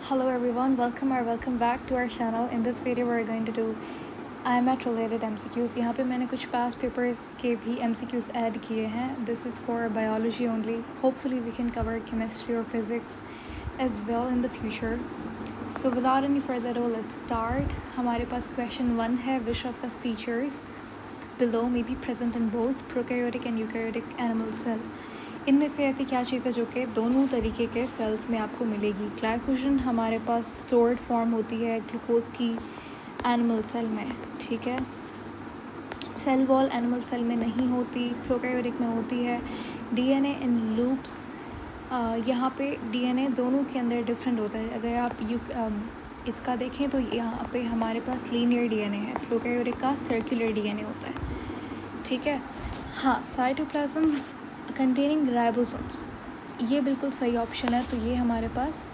Hello everyone, welcome back to our channel. In this video we're going to do IMAT related MCQs. यहाँ पे मैंने कुछ past papers के भी MCQs add किए हैं. This is for biology only. Hopefully we can cover chemistry or physics as well in the future. So without any further ado, let's start. हमारे पास question 1 है, which of the features below may be present in both prokaryotic and eukaryotic animal cell. इनमें से ऐसी क्या चीज़ है जो कि दोनों तरीके के सेल्स में आपको मिलेगी. ग्लाइकोजन हमारे पास स्टोर्ड फॉर्म होती है ग्लूकोज की एनिमल सेल में, ठीक है. सेल वॉल एनिमल सेल में नहीं होती, प्रोकैरियोटिक में होती है. डीएनए इन लूप्स, यहाँ पे डीएनए दोनों के अंदर डिफरेंट होता है. अगर आप इसका देखें तो यहाँ पे हमारे पास लीनियर डीएनए है, प्रोकैरियोटिक का सर्कुलर डीएनए होता है, ठीक है. हाँ, साइटोप्लाज्म कंटेनिंग राइबोसोम्स, ये बिल्कुल सही ऑप्शन है. तो ये हमारे पास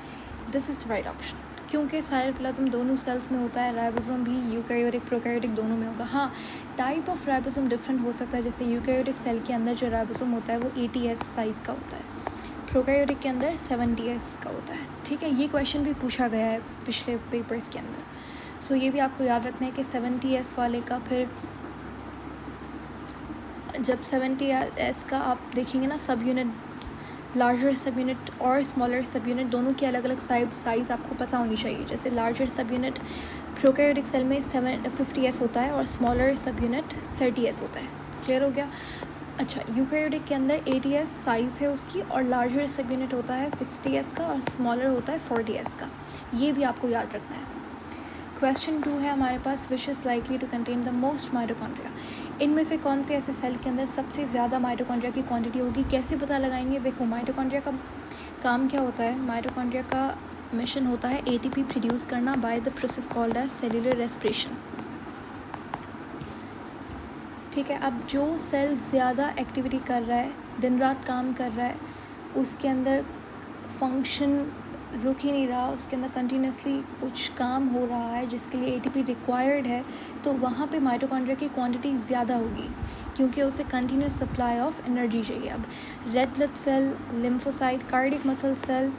this is the right option, क्योंकि साइटोप्लाज्म दोनों सेल्स में होता है, राइबोसोम भी यूकैरियोटिक प्रोकैरियोटिक दोनों में होगा. हाँ, टाइप ऑफ राइबोसोम डिफरेंट हो सकता है. जैसे यूकैरियोटिक सेल के अंदर जो राइबोसोम होता है वो 80S साइज़ का होता है, प्रोकैरियोटिक के अंदर 70S का होता है, ठीक है. ये क्वेश्चन भी पूछा गया है पिछले पेपर्स के अंदर. सो ये भी आपको याद रखना है कि 70S वाले का फिर जब 70S का आप देखेंगे ना, सब यूनिट, लार्जर सब यूनिट और स्मॉलर सब यूनिट दोनों की अलग अलग साइज़ आपको पता होनी चाहिए. जैसे लार्जर सब यूनिट प्रोकैरियोटिक सेल में 50S होता है और स्मॉलर सब यूनिट 30S होता है. क्लियर हो गया. अच्छा, यूकैरियोटिक के अंदर 80S साइज़ है उसकी और लार्जर सब यूनिट होता है 60S का और स्मॉलर होता है 40S का. ये भी आपको याद रखना है. क्वेश्चन 2 है हमारे पास, which is likely to contain the most mitochondria. इनमें से कौन से ऐसे सेल के अंदर सबसे ज़्यादा माइटोकॉन्ड्रिया की क्वांटिटी होगी. कैसे पता लगाएंगे. देखो, माइटोकॉन्ड्रिया का काम क्या होता है. माइटोकॉन्ड्रिया का मिशन होता है ATP प्रोड्यूस करना by the process called as cellular respiration, ठीक है. अब जो सेल ज़्यादा एक्टिविटी कर रहा है, दिन रात काम कर रहा है, उसके अंदर फंक्शन रुक ही नहीं रहा, उसके अंदर कंटिन्यूसली कुछ काम हो रहा है जिसके लिए ATP रिक्वायर्ड है, तो वहाँ पे माइटोकॉन्ड्रिया की क्वांटिटी ज़्यादा होगी, क्योंकि उसे कंटिन्यूस सप्लाई ऑफ एनर्जी चाहिए. अब red blood cell, lymphocyte, cardiac muscle cell,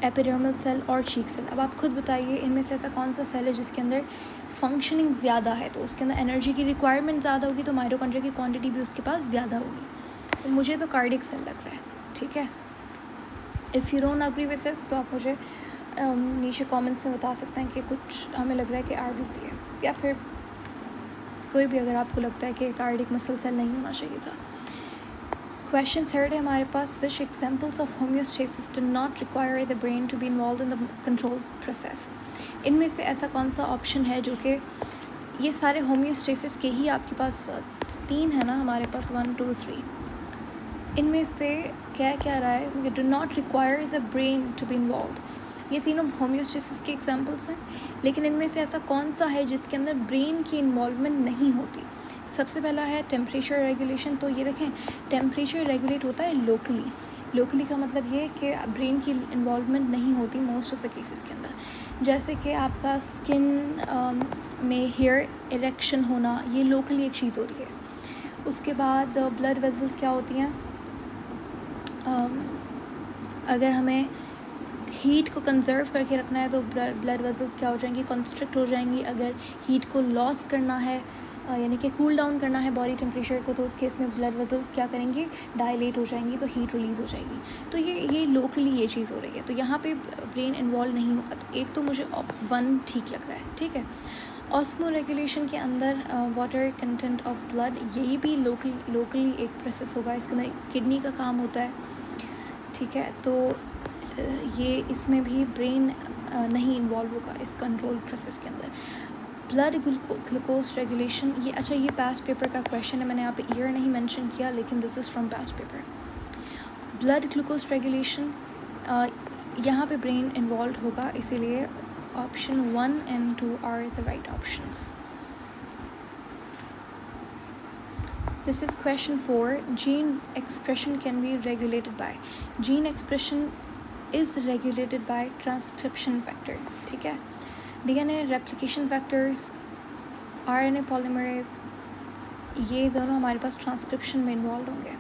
epidermal cell और चीक सेल. अब आप खुद बताइए इनमें से ऐसा कौन सा सेल है जिसके अंदर फंक्शनिंग ज़्यादा है, तो उसके अंदर एनर्जी की रिक्वायरमेंट ज़्यादा होगी, तो माइटोकॉन्ड्रिया की क्वांटिटी भी उसके पास ज़्यादा होगी. तो मुझे तो कार्डियक सेल लग रहा है, ठीक है. If you don't agree with this तो आप मुझे नीचे कमेंट्स में बता सकते हैं कि कुछ हमें लग रहा है कि RBC है, या फिर कोई भी अगर आपको लगता है कि कार्डियक मसल सेल नहीं होना चाहिए था. क्वेश्चन 3 है हमारे पास, which examples of homeostasis do not require the brain to be involve in the control process. इनमें से ऐसा कौन सा ऑप्शन है जो कि, ये सारे होम्योस्टेसिस के ही आपके पास 3 है ना हमारे पास, 1 2 3. इनमें से क्या क्या रहा है, do not require the brain to be involve. ये तीनों होम्योस्टेसिस के एग्जांपल्स हैं, लेकिन इनमें से ऐसा कौन सा है जिसके अंदर ब्रेन की इन्वॉल्वमेंट नहीं होती. सबसे पहला है टेम्परेचर रेगुलेशन. तो ये देखें, टेम्परेचर रेगुलेट होता है लोकली का मतलब ये कि ब्रेन की इन्वॉल्वमेंट नहीं होती मोस्ट ऑफ द केसेस के अंदर. जैसे कि आपका स्किन में हेयर इरेक्शन होना, ये लोकली एक चीज़ हो रही है. उसके बाद ब्लड वेजल्स क्या होती हैं, अगर हमें हीट को कंजर्व करके रखना है तो ब्लड वेजल्स क्या हो जाएंगी, कंस्ट्रिक्ट हो जाएंगी. अगर हीट को लॉस करना है, यानी कि कूल डाउन करना है बॉडी टेम्परेचर को, तो उस केस में ब्लड वेजल्स क्या करेंगी, डायलेट हो जाएंगी, तो हीट रिलीज़ हो जाएगी. तो ये लोकली ये चीज़ हो रही है, तो यहाँ पे ब्रेन इन्वॉल्व नहीं होगा. तो एक तो मुझे 1 ठीक लग रहा है, ठीक है. ऑस्मो रेगुलेशन के अंदर वाटर कंटेंट ऑफ ब्लड, यही भी लोकली एक प्रोसेस होगा. इसके अंदर किडनी का काम होता है, ठीक है. तो ये इसमें भी ब्रेन नहीं इन्वॉल्व होगा इस कंट्रोल प्रोसेस के अंदर. ब्लड ग्लूकोज रेगुलेशन, ये अच्छा, ये पास्ट पेपर का क्वेश्चन है. मैंने यहाँ पे ईयर नहीं मेंशन किया, लेकिन this is from past paper. Blood glucose regulation, यहाँ पे ब्रेन इन्वॉल्व होगा, इसीलिए option 1 and 2 are the right options. This is question 4. Gene expression can be regulated by. Gene expression is regulated by transcription factors, ठीक है. DNA replication factors, RNA polymerase, ये दोनों हमारे पास ट्रांसक्रिप्शन में इन्वॉल्व होंगे.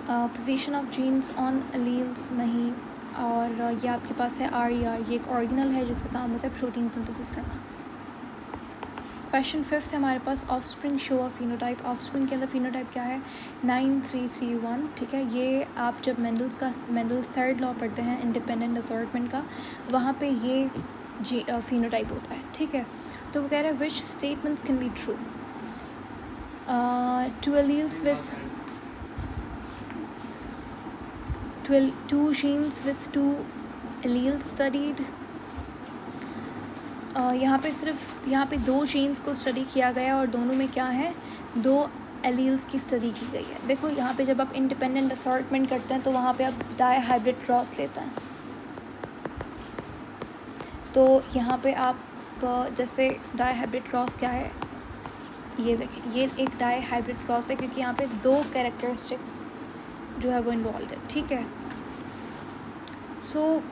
Position of genes on alleles नहीं. और ये आपके पास है RER, ये एक ऑर्गेनल है जिसका काम होता है प्रोटीन सिंथेसिस करना। क्वेश्चन 5 है हमारे पास, offspring show a phenotype. Offspring के अंदर फिनोटाइप क्या है? 9331। ठीक है, ये आप जब मेंडल थर्ड लॉ पढ़ते हैं इंडिपेंडेंट असॉर्टमेंट का, वहाँ पे ये फिनोटाइप होता है। ठीक है, तो वो कह रहा है which statements can be true. Two alleles with 2 genes with 2 alleles studied। यहाँ पे 2 जीन्स को स्टडी किया गया और दोनों में क्या है, 2 एलील्स की स्टडी की गई है। देखो यहाँ पे जब आप इंडिपेंडेंट असॉर्टमेंट करते हैं तो वहाँ पे आप डाई हाइब्रिड क्रॉस लेते हैं। तो यहाँ पे आप जैसे डाई हाइब्रिड क्रॉस क्या है, ये देखिए, ये एक डाई हाइब्रिड क्रॉस है क्योंकि यहाँ पे 2 कैरेक्टरिस्टिक्स जो है वो इन्वॉल्व है। ठीक है, सो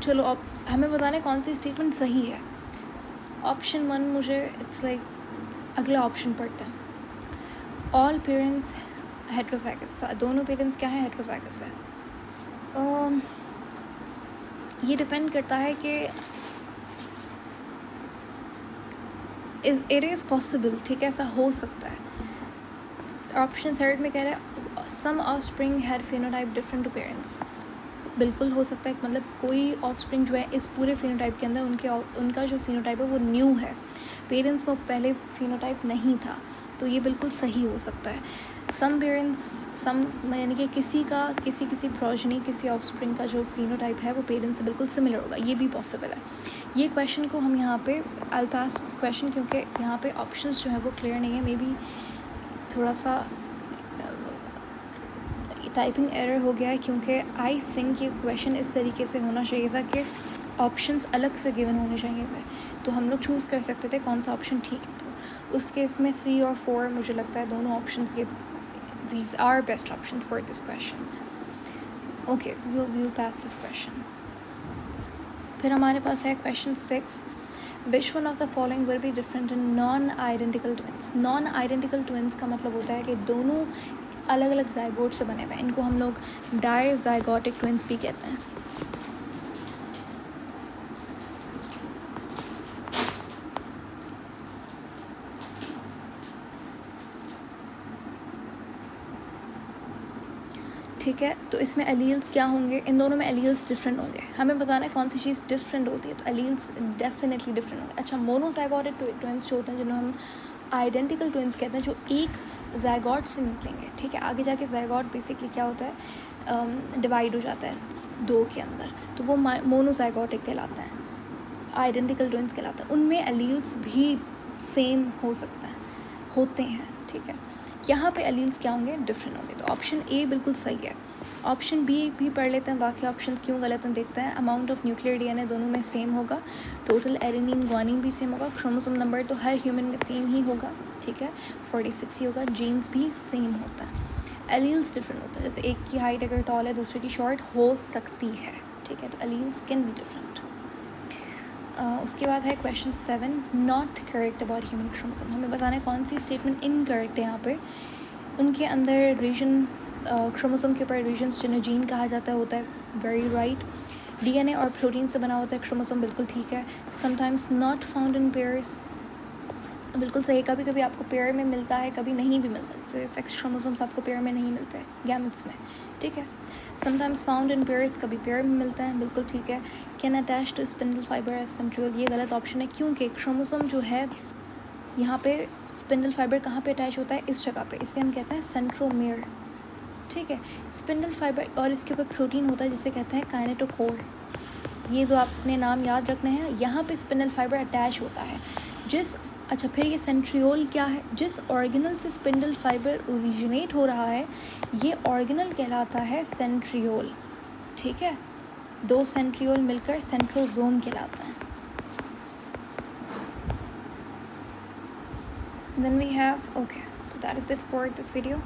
चलो अब हमें बताना है कौन सी स्टेटमेंट सही है। ऑप्शन 1 मुझे इट्स लाइक, अगला ऑप्शन पढ़ते हैं। ऑल पेरेंट्स हेट्रोजाइगस, दोनों पेरेंट्स क्या है, हेट्रोजाइगस है। ये डिपेंड करता है कि इट इज़ पॉसिबल। ठीक है, ऐसा हो सकता है। ऑप्शन 3 में कह रहा है some offspring had phenotype different to parents. बिल्कुल हो सकता है, मतलब कोई ऑफस्प्रिंग जो है इस पूरे फिनोटाइप के अंदर उनका जो फिनोटाइप है वो न्यू है, पेरेंट्स में पहले फिनोटाइप नहीं था, तो ये बिल्कुल सही हो सकता है। सम पेरेंट्स यानी कि किसी प्रोजनी, किसी ऑफस्प्रिंग का जो फिनोटाइप है वो पेरेंट्स से बिल्कुल सिमिलर होगा, ये भी पॉसिबल है। ये क्वेश्चन को हम यहाँ पे आई पास क्वेश्चन, क्योंकि यहाँ पे ऑप्शंस जो है वो क्लियर नहीं है, मे बी थोड़ा सा टाइपिंग एरर हो गया है, क्योंकि आई थिंक ये क्वेश्चन इस तरीके से होना चाहिए था कि ऑप्शंस अलग से गिवन होने चाहिए थे, तो हम लोग चूज़ कर सकते थे कौन सा ऑप्शन ठीक है। तो उस केस में 3 और 4 मुझे लगता है दोनों ऑप्शंस ये these are best option for this question. Okay, we'll pass this question. फिर हमारे पास है question 6, which one of the following will be different in non identical twins. Non identical twins का मतलब होता है कि दोनों अलग अलग जाइगोट से बने हुए हैं, इनको हम लोग डाइजाइगोटिक ट्विंस भी कहते हैं। ठीक है, तो इसमें एलील्स क्या होंगे, इन दोनों में एलील्स डिफरेंट होंगे। हमें बताना है कौन सी चीज़ डिफरेंट होती है, तो एलील्स डेफिनेटली डिफरेंट होंगे। अच्छा, मोनोजाइगोटिक ट्विंस जो होते हैं, जिन्हें हम आइडेंटिकल ट्विंस कहते हैं, जो एक जाइगोट से निकलेंगे। ठीक है, आगे जाके जाइगोट बेसिकली क्या होता है, डिवाइड हो जाता है 2 के अंदर, तो वो मोनोजाइगोटिक कहलाता है, आइडेंटिकल ट्विंस कहलाता है। उनमें एलील्स भी सेम होते हैं। ठीक है, यहाँ पे एलील्स क्या होंगे, डिफरेंट होंगे। तो ऑप्शन ए बिल्कुल सही है। ऑप्शन बी भी पढ़ लेते हैं, बाकी ऑप्शंस क्यों गलत हैं देखते हैं। अमाउंट ऑफ न्यूक्लियर DNA दोनों में सेम होगा, टोटल एडेनिन ग्वानिन भी सेम होगा, क्रोमोसोम नंबर तो हर ह्यूमन में सेम ही होगा। ठीक है, 46 ही होगा, जीन्स भी सेम होता है। एलील्स डिफरेंट होता है, जैसे एक की हाइट अगर टॉल है दूसरे की शॉर्ट हो सकती है। ठीक है, तो एलील्स कैन बी डिफरेंट। उसके बाद है question 7, not correct about human chromosome. हमें बताना है कौन सी स्टेटमेंट इनकरेक्ट है यहाँ पे। उनके अंदर रीजन, क्रोमोसोम के ऊपर रीजन्स जिन्हें जीन कहा जाता है होता है, वेरी राइट। DNA और प्रोटीन से बना होता है क्रोमोसोम, बिल्कुल ठीक है। Sometimes not found in pairs, बिल्कुल सही। कभी कभी आपको पेयर में मिलता है, कभी नहीं भी मिलता, जैसे सेक्स क्रोमोसोम्स आपको पेयर में नहीं मिलते, गैमेट्स में। ठीक है, समटाइम्स फाउंड इन पेयर्स, कभी पेयर में मिलता है, बिल्कुल ठीक है। Can attach to spindle fibre as centriole, ये गलत ऑप्शन है, क्योंकि क्रोमोसोम जो है यहाँ पे स्पिंडल फाइबर कहाँ पे अटैच होता है, इस जगह पे, इसे हम कहते हैं सेंट्रोमेयर। ठीक है, स्पिंडल फाइबर और इसके ऊपर प्रोटीन होता है जिसे कहते हैं काइनेटोकोर। ये दो आपने नाम याद रखने हैं। यहाँ पे स्पिंडल फाइबर अटैच होता है अच्छा, फिर ये सेंट्रियोल क्या है, जिस ऑर्गेनल से स्पिंडल फाइबर ओरिजिनेट हो रहा है, ये ऑर्गेनल कहलाता है सेंट्रियोल। ठीक है, 2 सेंट्रियोल मिलकर सेंट्रोजोम कहलाता है। Then we have, okay, that is it for this video.